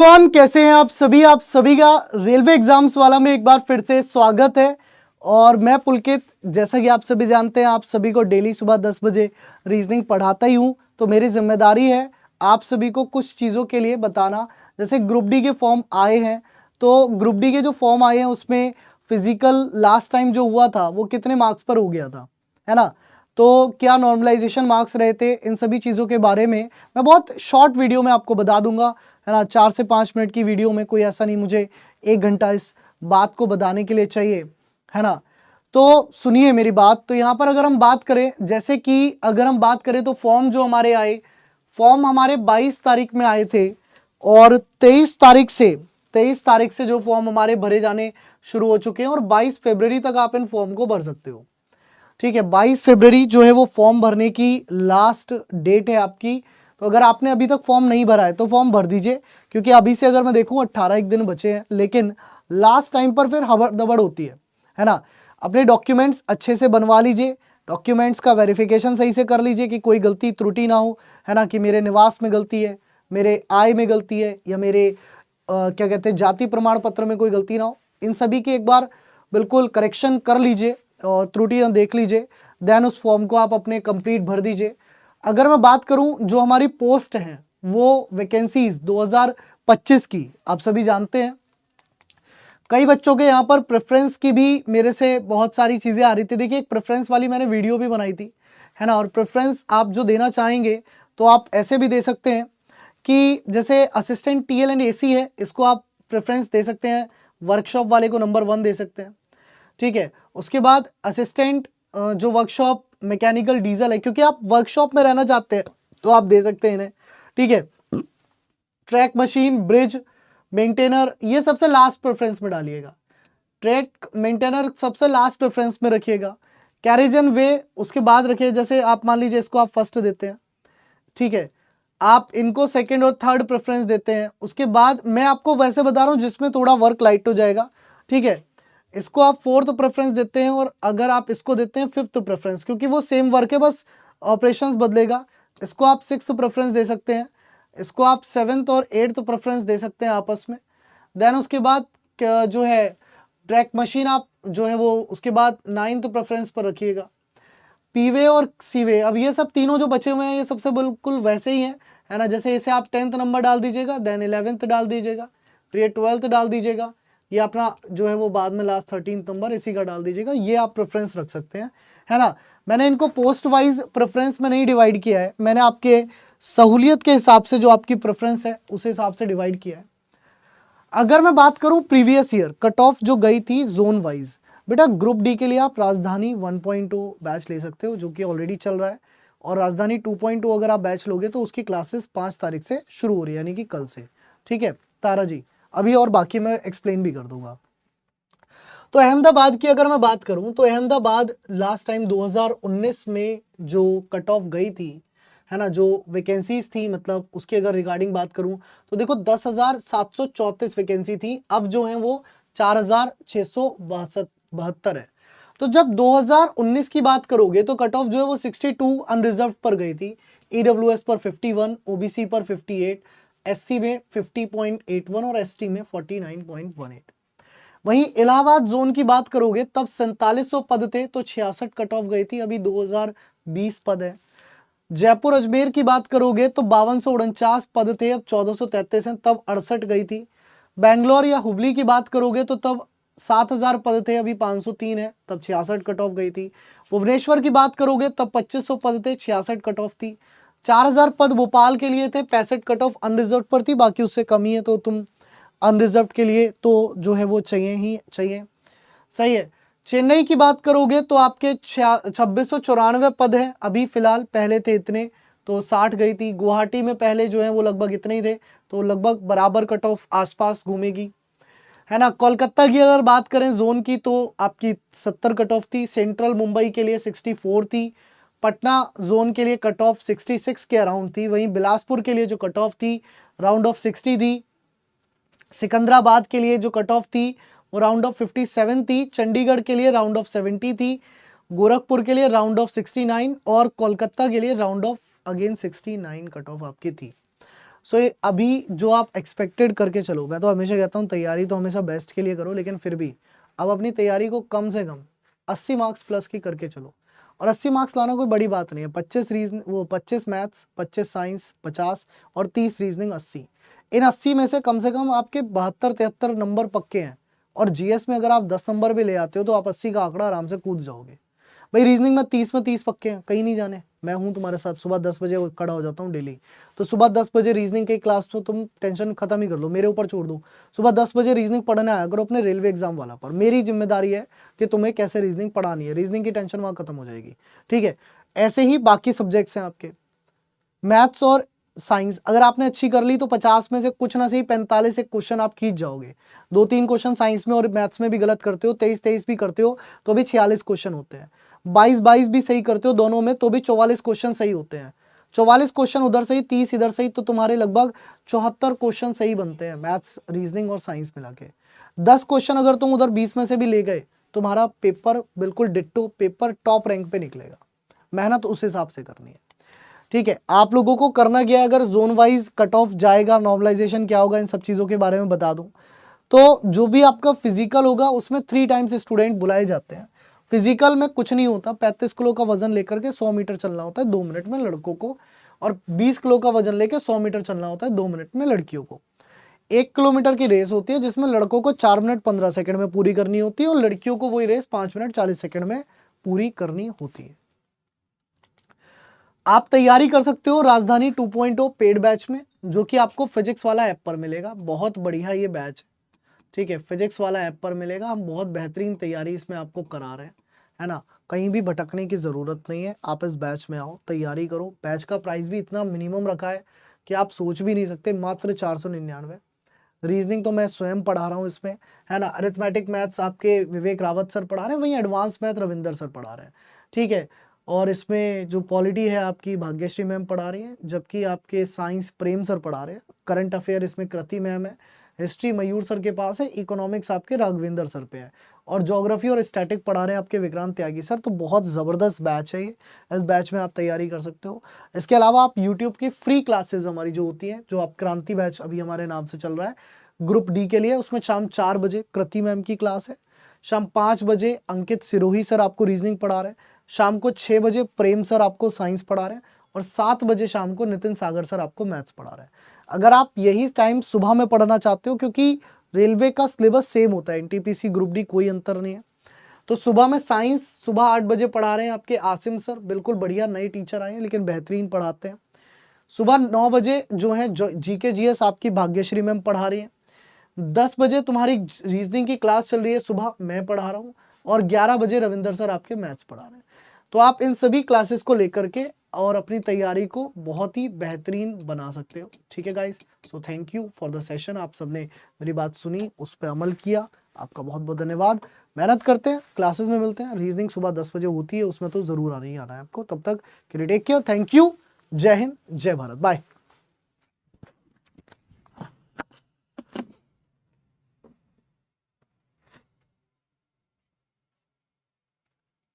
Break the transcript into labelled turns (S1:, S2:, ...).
S1: Everyone, कैसे हैं आप सभी का रेलवे एग्जाम्स वाला में एक बार फिर से स्वागत है। और मैं पुलकित, जैसा कि आप सभी जानते हैं, आप सभी को डेली सुबह 10 बजे रीजनिंग पढ़ाता ही हूं। तो मेरी जिम्मेदारी है आप सभी को कुछ चीज़ों के लिए बताना। जैसे ग्रुप डी के फॉर्म आए हैं, तो ग्रुप डी के जो फॉर्म आए हैं उसमें फिजिकल लास्ट टाइम जो हुआ था वो कितने मार्क्स पर हो गया था, है ना। तो क्या नॉर्मलाइजेशन मार्क्स रहे थे, इन सभी चीज़ों के बारे में मैं बहुत शॉर्ट वीडियो में आपको बता दूंगा, है ना। 4 से 5 मिनट की वीडियो में, कोई ऐसा नहीं मुझे 1 घंटा इस बात को बताने के लिए चाहिए, है ना। तो सुनिए मेरी बात। तो यहाँ पर अगर हम बात करें, जैसे कि अगर हम बात करें तो फॉर्म जो हमारे आए, फॉर्म हमारे 22 तारीख में आए थे और 23 तारीख से जो फॉर्म हमारे भरे जाने शुरू हो चुके हैं और 22 फरवरी तक आप इन फॉर्म को भर सकते हो। ठीक है, 22 फरवरी जो है वो फॉर्म भरने की लास्ट डेट है आपकी। तो अगर आपने अभी तक फॉर्म नहीं भरा है तो फॉर्म भर दीजिए, क्योंकि अभी से अगर मैं देखूं 18 एक दिन बचे हैं, लेकिन लास्ट टाइम पर फिर हबड़ दबड़ होती है ना। अपने डॉक्यूमेंट्स अच्छे से बनवा लीजिए, डॉक्यूमेंट्स का वेरिफिकेशन सही से कर लीजिए कि कोई गलती त्रुटि ना हो, है ना। कि मेरे निवास में गलती है, मेरे आय में गलती है, या मेरे क्या कहते हैं जाति प्रमाण पत्र में कोई गलती ना हो। इन सभी की एक बार बिल्कुल करेक्शन कर लीजिए और त्रुटियां देख लीजिए, देन उस फॉर्म को आप अपने कंप्लीट भर दीजिए। अगर मैं बात करूं, जो हमारी पोस्ट है वो वैकेंसीज 2025 की, आप सभी जानते हैं कई बच्चों के यहाँ पर प्रेफरेंस की भी मेरे से बहुत सारी चीज़ें आ रही थी। देखिए, एक प्रेफरेंस वाली मैंने वीडियो भी बनाई थी, है ना। और प्रेफरेंस आप जो देना चाहेंगे तो आप ऐसे भी दे सकते हैं कि जैसे असिस्टेंट टीएल एंड एसी है, इसको आप प्रेफरेंस दे सकते हैं, वर्कशॉप वाले को नंबर 1 दे सकते हैं। ठीक है, उसके बाद असिस्टेंट जो वर्कशॉप मैकेनिकल डीजल है, क्योंकि आप वर्कशॉप में रहना चाहते हैं तो आप दे सकते हैं इन्हें। ठीक है, ट्रैक मशीन, ब्रिज मेंटेनर, ये सबसे लास्ट प्रेफरेंस में डालिएगा। ट्रैक मेंटेनर सबसे लास्ट प्रेफरेंस में रखिएगा। कैरेज एंड वे उसके बाद रखिए। जैसे आप मान लीजिए इसको आप फर्स्ट देते हैं, ठीक है, आप इनको सेकंड और थर्ड प्रेफरेंस देते हैं। उसके बाद मैं आपको वैसे बता रहा हूं जिसमें थोड़ा वर्क लाइट हो जाएगा, ठीक है, इसको आप फोर्थ प्रेफरेंस देते हैं। और अगर आप इसको देते हैं फिफ्थ प्रेफरेंस, क्योंकि वो सेम वर्क है, बस ऑपरेशंस बदलेगा, इसको आप सिक्स्थ प्रेफरेंस दे सकते हैं। इसको आप सेवेंथ और एट्थ प्रेफरेंस दे सकते हैं आपस में। देन उसके बाद जो है ट्रैक मशीन, आप जो है वो उसके बाद नाइन्थ प्रेफरेंस पर रखिएगा। पीवे और सीवे, अब ये सब तीनों जो बचे हुए हैं ये सबसे बिल्कुल वैसे ही हैं, है ना। जैसे इसे आप 10th नंबर डाल दीजिएगा, देन 11th डाल दीजिएगा, फिर ये 12th डाल दीजिएगा, ये अपना जो है वो बाद में लास्ट 13th नंबर इसी का डाल दीजिएगा। ये आप प्रेफरेंस रख सकते हैं, है ना। मैंने इनको पोस्ट वाइज प्रेफरेंस में नहीं डिवाइड किया है, मैंने आपके सहूलियत के हिसाब से जो आपकी प्रेफरेंस है उस हिसाब से डिवाइड किया है। अगर मैं बात करूं प्रीवियस ईयर कट ऑफ जो गई थी जोन वाइज, बेटा ग्रुप डी के लिए आप राजधानी 1.0 बैच ले सकते हो, जो कि ऑलरेडी चल रहा है। और राजधानी 2.0 अगर आप बैच लोगे तो उसकी क्लासेस 5 तारीख से शुरू हो रही है, यानी कि कल से। ठीक है तारा जी, अभी और बाकी मैं एक्सप्लेन भी कर दूंगा। तो अहमदाबाद की अगर मैं बात करूं तो अहमदाबाद लास्ट टाइम 2019 में जो कट ऑफ गई थी, है ना, जो वैकेंसीज थी, मतलब उसकी अगर रिगार्डिंग बात करूं तो देखो 10,734 वैकेंसी थी, अब जो है वो 4,672 है। तो जब 2019 की बात करोगे तो कट ऑफ जो है वो 62 अनरिजर्व पर गई थी, ईडब्ल्यूएस पर 51, ओबीसी पर 58, एससी में 50.81 और एसटी में 49.18। वहीं इलाहाबाद जोन की बात करोगे तब 4700 पद थे तो 66 कट ऑफ गई थी, अभी 2020 पद है। जयपुर अजमेर की बात करोगे तो 5249 पद थे, अब 1433 हैं, तब 68 गई थी। बैंगलोर या हुबली की बात करोगे तो तब 7000 पद थे, अभी 503 है, तब 66 कट ऑफ गई थी। भुवनेश्वर की बात करोगे तब 2500 पद थे, 66 कट ऑफ थी। 4000 पद भोपाल के लिए थे, 65 कट ऑफ अनरिजर्व पर थी, बाकी उससे कम ही है, तो तुम अनरिजर्व के लिए तो जो है वो चाहिए ही चाहिए। सही है। चेन्नई की बात करोगे तो आपके 2694 पद हैं अभी फिलहाल, पहले थे इतने तो 60 गई थी। गुवाहाटी में पहले जो है वो लगभग इतने ही थे, तो लगभग बराबर कट ऑफ आसपास घूमेगी, है ना। कोलकाता की अगर बात करें जोन की तो आपकी 70 कट ऑफ थी। सेंट्रल मुंबई के लिए 64 थी। पटना जोन के लिए कट ऑफ 66 के अराउंड थी। वहीं बिलासपुर के लिए जो कट ऑफ थी राउंड ऑफ 60 थी। सिकंदराबाद के लिए जो कट ऑफ थी वो राउंड ऑफ 57 थी। चंडीगढ़ के लिए राउंड ऑफ 70 थी। गोरखपुर के लिए राउंड ऑफ 69 और कोलकाता के लिए round of again 69 cut off आपकी थी। सो अभी जो आप एक्सपेक्टेड करके चलो, मैं तो हमेशा कहता हूँ तैयारी तो हमेशा बेस्ट के लिए करो, लेकिन फिर भी अब अपनी तैयारी को कम से कम 80 मार्क्स प्लस की करके चलो। और 80 मार्क्स लाना कोई बड़ी बात नहीं है। 25 मैथ्स, 25 साइंस, 50 और 30 रीजनिंग 80। इन 80 में से कम आपके 72-73 नंबर पक्के हैं। और जीएस में अगर आप 10 नंबर भी ले आते हो तो आप 80 का आंकड़ा आराम से कूद जाओगे। भाई रीजनिंग में 30 पक्के हैं, कहीं नहीं जाने। मैं हूं तुम्हारे साथ, सुबह 10 बजे खड़ा हो जाता हूँ डेली। तो सुबह 10 बजे रीजनिंग की क्लास तो तुम टेंशन खत्म ही कर लो, मेरे ऊपर छोड़ दो। सुबह 10 बजे रीजनिंग पढ़ने आया करो अपने रेलवे एग्जाम वाला पर। मेरी जिम्मेदारी है कि तुम्हें कैसे रीजनिंग पढ़ानी है, रीजनिंग की टेंशन वहां खत्म हो जाएगी। ठीक है, ऐसे ही बाकी सब्जेक्ट्स हैं आपके। मैथ्स और साइंस अगर आपने अच्छी कर ली तो 50 में से कुछ ना सही 45 एक क्वेश्चन आप खींच जाओगे। 2-3 क्वेश्चन साइंस में और मैथ्स में भी गलत करते हो, 23 भी करते हो तो भी 46 क्वेश्चन होते हैं। 22 भी सही करते हो दोनों में तो भी 44 क्वेश्चन सही होते हैं। 44 क्वेश्चन उधर से ही, 30 इधर से ही, तो तुम्हारे लगभग 74 क्वेश्चन सही बनते हैं मैथ्स, रीजनिंग और साइंस मिला के। 10 क्वेश्चन अगर तुम उधर 20 में से भी ले गए, तुम्हारा पेपर बिल्कुल डिट्टो, पेपर टॉप रैंक पे निकलेगा। मेहनत उस हिसाब से करनी है। ठीक है, आप लोगों को करना क्या है, अगर जोन वाइज कट ऑफ जाएगा, नॉर्मलाइजेशन क्या होगा, इन सब चीजों के बारे में बता दूं तो जो भी आपका फिजिकल होगा उसमें 3 टाइम्स स्टूडेंट बुलाए जाते हैं। फिजिकल में कुछ नहीं होता, 35 किलो का वजन लेकर के 100 मीटर चलना होता है 2 मिनट में लड़कों को, और 20 किलो का वजन लेकर 100 मीटर चलना होता है 2 मिनट में लड़कियों को। 1 किलोमीटर की रेस होती है जिसमें लड़कों को 4 मिनट 15 सेकंड में पूरी करनी होती है और लड़कियों को वही रेस 5 मिनट 40 सेकंड में पूरी करनी होती है। आप तैयारी कर सकते हो राजधानी 2.0 पेड बैच में, जो कि आपको फिजिक्स वाला ऐप पर मिलेगा। बहुत बढ़िया ये बैच है, ठीक है, फिजिक्स वाला ऐप पर मिलेगा। हम बहुत बेहतरीन तैयारी इसमें आपको करा रहे हैं, है ना। कहीं भी भटकने की जरूरत नहीं है, आप इस बैच में आओ, तैयारी करो। बैच का प्राइस भी इतना मिनिमम रखा है कि आप सोच भी नहीं सकते, मात्र 499। रीजनिंग तो मैं स्वयं पढ़ा रहा हूँ इसमें, है ना। अरिथमेटिक मैथ्स आपके विवेक रावत सर पढ़ा रहे हैं, वहीं एडवांस मैथ रविंदर सर पढ़ा रहे हैं, ठीक है। और इसमें जो पॉलिटी है आपकी भाग्यश्री मैम पढ़ा रही हैं, जबकि आपके साइंस प्रेम सर पढ़ा रहे हैं। करंट अफेयर इसमें कृति मैम है। हिस्ट्री मयूर सर के पास है। इकोनॉमिक्स आपके राघवेंद्र सर पे है। और ज्योग्राफी और स्टैटिक पढ़ा रहे हैं आपके विक्रांत त्यागी सर। तो बहुत ज़बरदस्त बैच है ये, इस बैच में आप तैयारी कर सकते हो। इसके अलावा आप यूट्यूब की फ्री क्लासेज हमारी जो होती हैं, जो आप क्रांति बैच अभी हमारे नाम से चल रहा है ग्रुप डी के लिए, उसमें शाम 4 बजे कृति मैम की क्लास है। शाम 5 बजे अंकित सिरोही सर आपको रीजनिंग पढ़ा रहे हैं। शाम को 6 बजे प्रेम सर आपको साइंस पढ़ा रहे हैं। और 7 बजे शाम को नितिन सागर सर आपको मैथ्स पढ़ा रहे हैं। अगर आप यही टाइम सुबह में पढ़ना चाहते हो, क्योंकि रेलवे का सिलेबस सेम होता है, एनटीपीसी ग्रुप डी कोई अंतर नहीं है, तो सुबह में साइंस सुबह 8 बजे पढ़ा रहे हैं आपके आसिम सर, बिल्कुल बढ़िया नए टीचर आए हैं लेकिन बेहतरीन पढ़ाते हैं। सुबह 9 बजे जो है जीके जीएस आपकी भाग्यश्री मैम पढ़ा रही है। 10 बजे तुम्हारी रीजनिंग की क्लास चल रही है, सुबह मैं पढ़ा रहा हूँ। और 11 बजे रविंदर सर आपके मैथ्स पढ़ा रहे हैं। तो आप इन सभी क्लासेस को लेकर के और अपनी तैयारी को बहुत ही बेहतरीन बना सकते हो, ठीक है guys. So thank you for the session. आप सबने मेरी बात सुनी, उस पर अमल किया, आपका बहुत बहुत धन्यवाद। मेहनत करते हैं, क्लासेस में मिलते हैं। रीजनिंग सुबह 10 बजे होती है, उसमें तो जरूर आना ही आना है आपको। तब तक के लिए टेक केयर, थैंक यू, जय हिंद, जय भारत, बाय।